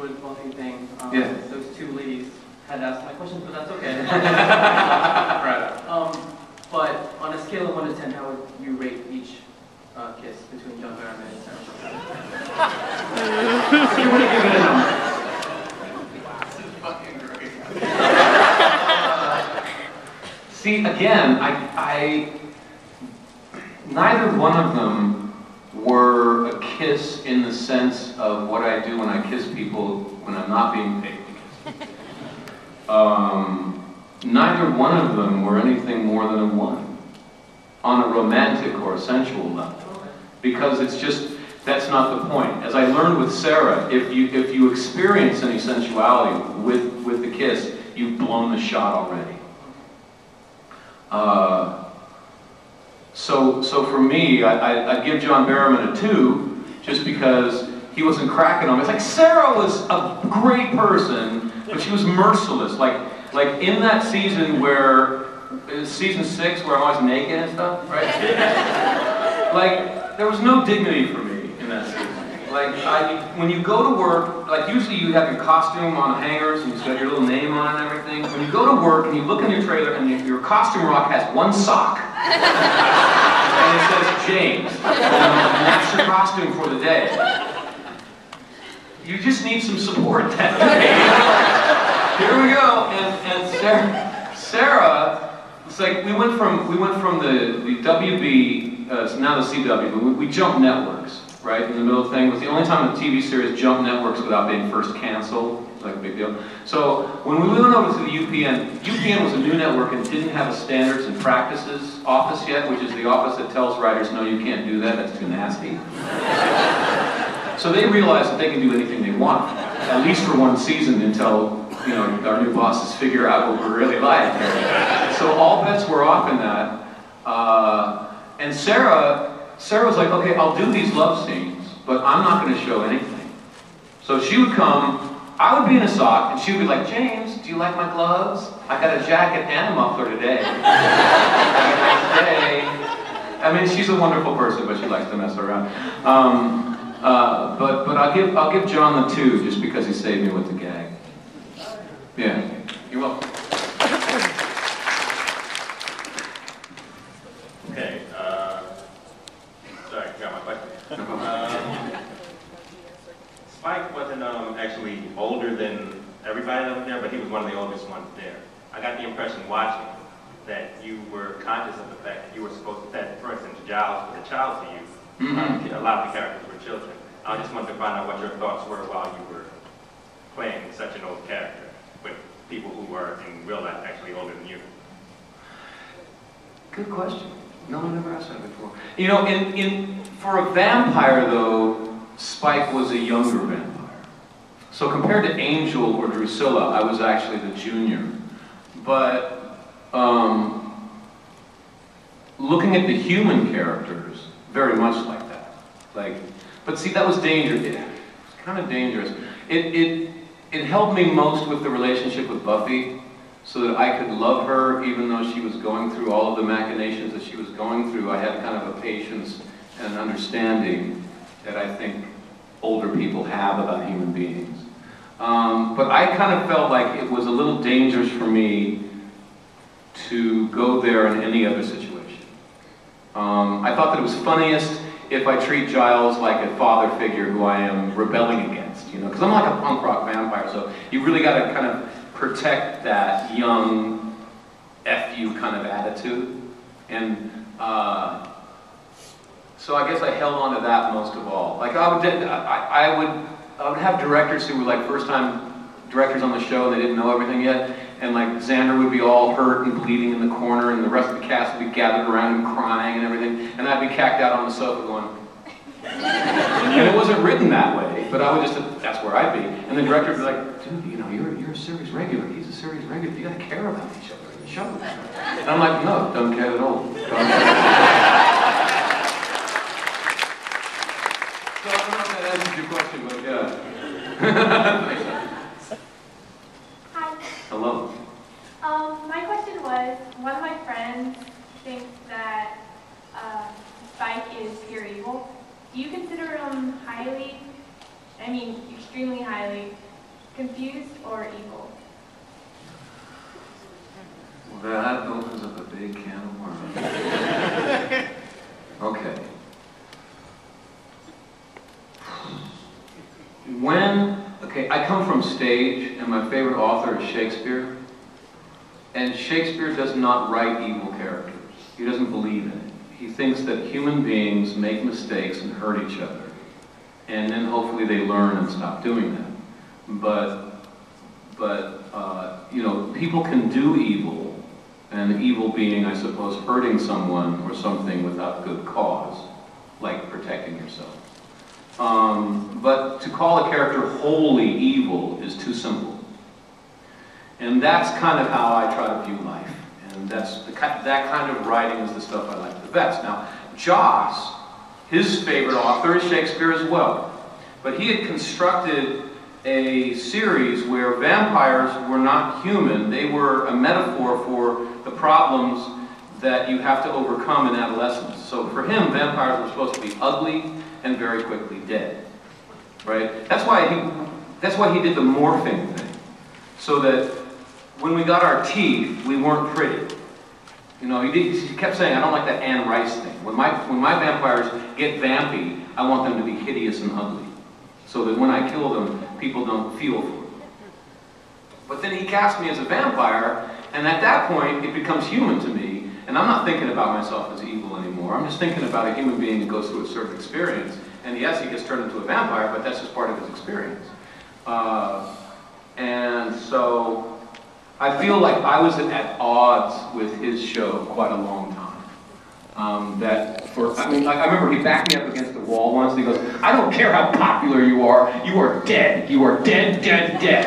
Hollywood Buffy thing. Yeah. Those two ladies had asked my questions, but that's okay. Right. But on a scale of 1 to 10, how would you rate each kiss between John Barrowman and Sarah? So you want to give it a number? This is fucking great. See, again, neither one of them were a kiss in the sense of what I do when I kiss people when I'm not being paid to kiss. Neither one of them were anything more than a 1 on a romantic or a sensual level, because it's just, that's not the point. As I learned with Sarah, if you experience any sensuality with the kiss, you've blown the shot already. So for me, I'd give John Barrowman a 2, just because he wasn't cracking on me. It's like Sarah was a great person, but she was merciless. Like in that season where, season 6, where I'm always naked and stuff, right? Like, there was no dignity for me in that season. Like, when you go to work, like usually you have your costume on hangers and you've got your little name on it and everything. When you go to work and you look in your trailer and your costume rack has 1 sock and it says James, and that's your costume for the day. You just need some support that day. Here we go, and Sarah, it's like we went from the WB, now the CW, but we jumped networks, right? In the middle of the thing, it was the only time a TV series jumped networks without being first canceled. It's like a big deal. So when we went over to the UPN was a new network and didn't have a standards and practices office yet, which is the office that tells writers, no, you can't do that, that's too nasty. So they realized that they can do anything they want, at least for 1 season until, you know, our new bosses figure out what we're really like. So all bets were off in that. And Sarah was like, okay, I'll do these love scenes, but I'm not going to show anything. So she would come, I would be in a sock, and she would be like, James, do you like my gloves? I got a jacket and a muffler today. I mean, she's a wonderful person, but she likes to mess around. But I'll give John the 2 just because he saved me with the gag. Yeah, you're welcome. Okay, sorry, I forgot my question. Spike wasn't actually older than everybody that was there, but he was one of the oldest ones there. I got the impression watching that you were conscious of the fact that you were supposed to, that, for instance, Giles was a child to you. A lot of the characters were children. I just wanted to find out what your thoughts were while you were playing such an old character with people who were in real life actually older than you. Good question. No one ever asked that before. You know, for a vampire though, Spike was a younger vampire. So compared to Angel or Drusilla, I was actually the junior. But looking at the human characters, very much like that. But see, that was dangerous. It was kind of dangerous. It helped me most with the relationship with Buffy, so that I could love her even though she was going through all of the machinations that she was going through. I had kind of a patience and an understanding that I think older people have about human beings. But I kind of felt like it was a little dangerous for me to go there in any other situation. I thought that it was funniest if I treat Giles like a father figure who I am rebelling against, you know, because I'm like a punk rock vampire, so you really got to kind of protect that young F you kind of attitude. And so I guess I held on to that most of all. Like I would have directors who were like first-time directors on the show and they didn't know everything yet, and like Xander would be all hurt and bleeding in the corner, and the rest of the cast would be gathered around him crying and everything, and I'd be cacked out on the sofa going, and it wasn't written that way, but I would just, that's where I'd be. And the director would be like, dude, you know, you're a series regular, he's a series regular, you gotta care about each other in the show. And I'm like, no, don't care at all. So I don't know if that answers your question, but yeah. Hi. Hello. My question was, one of my friends thinks that Spike is pure evil. Do you consider him highly, I mean extremely highly, confused or evil? Well, that opens up a big can of worms. Okay. Okay, I come from stage, and my favorite author is Shakespeare. And Shakespeare does not write evil characters. He doesn't believe in it. He thinks that human beings make mistakes and hurt each other. And then hopefully they learn and stop doing that. But you know, people can do evil, and evil being, I suppose, hurting someone or something without good cause, like protecting yourself. But to call a character wholly evil is too simple. And that's kind of how I try to view life. And that kind of writing is the stuff I like the best. Now, Joss, his favorite author is Shakespeare as well. But he had constructed a series where vampires were not human. They were a metaphor for the problems that you have to overcome in adolescence. So for him, vampires were supposed to be ugly and very quickly dead. Right? That's why he did the morphing thing. So that when we got our teeth, we weren't pretty. You know, he kept saying, I don't like that Anne Rice thing. When my vampires get vampy, I want them to be hideous and ugly. So that when I kill them, people don't feel for them. But then he cast me as a vampire, and at that point, it becomes human to me, and I'm not thinking about myself as evil anymore. I'm just thinking about a human being that goes through a certain experience. And yes, he gets turned into a vampire, but that's just part of his experience. And so I feel like I was at odds with his show quite a long time. I remember he backed me up against the wall once, and he goes, I don't care how popular you are dead. You are dead, dead, dead.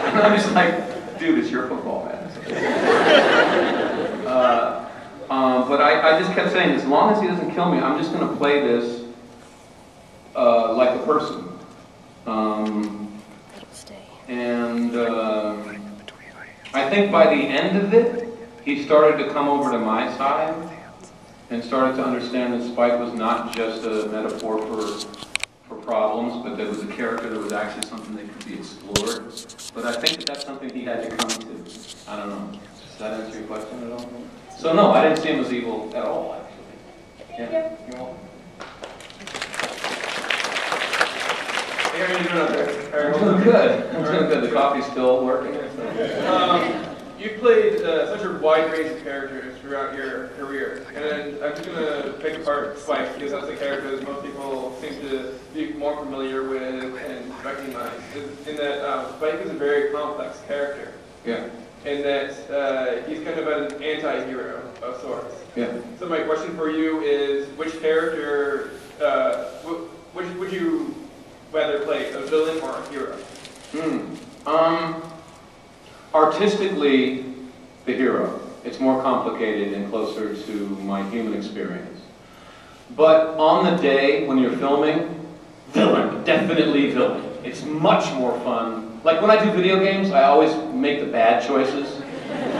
And I'm just like, dude, it's your football, man. But I just kept saying, as long as he doesn't kill me, I'm just going to play this like a person. I think by the end of it, he started to come over to my side and started to understand that Spike was not just a metaphor for problems, but that it was a character that was actually something that could be explored. But I think that that's something he had to come to. I don't know. Does that answer your question at all? So no, I didn't see him as evil at all, actually. Yeah. You're welcome. Hey, how are you doing up there? I'm doing good. I'm doing good. The coffee's still working. You've played such a wide range of characters throughout your career, and I'm just going to pick apart Spike because that's the character that most people seem to be more familiar with and recognize. In that Spike is a very complex character. Yeah. And that he's kind of an anti-hero of sorts. Yeah. So my question for you is, which character would you rather play, a villain or a hero? Artistically, the hero. It's more complicated and closer to my human experience. But on the day when you're filming, villain, definitely villain. It's much more fun. Like when I do video games, I always make the bad choices. You know?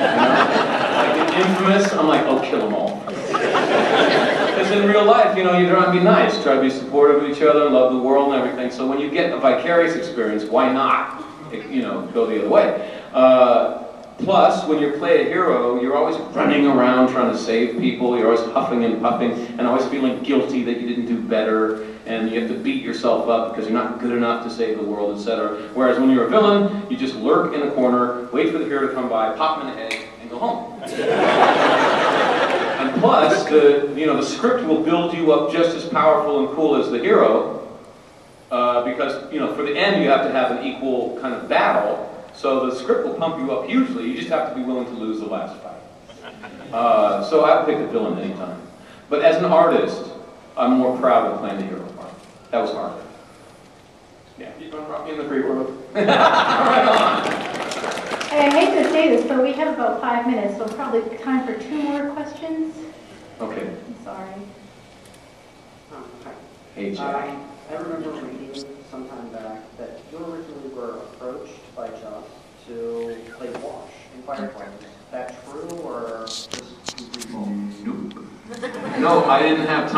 Like in Infamous, I'm like, oh, kill them all. Because in real life, you know, you try to be nice, try to be supportive of each other, love the world and everything. So when you get a vicarious experience, why not, you know, go the other way? Plus, when you play a hero, you're always running around trying to save people, you're always huffing and puffing, and always feeling guilty that you didn't do better, and you have to beat yourself up because you're not good enough to save the world, etc. Whereas when you're a villain, you just lurk in a corner, wait for the hero to come by, pop him in the head, and go home. And plus, the script will build you up just as powerful and cool as the hero, because, you know, for the end you have to have an equal kind of battle. So the script will pump you up hugely, you just have to be willing to lose the last fight. So I would pick the villain anytime. But as an artist, I'm more proud of playing the hero part. That was hard. Yeah. Keep on rocking in the free world. Right on. Hey, I hate to say this, but we have about 5 minutes, so probably time for 2 more questions. Okay. I'm sorry. Hey, Jack. I remember reading sometime back that you originally were approached by Joss to play Wash in Firefly. Is that true, or just completely false? Nope. No, I didn't have time.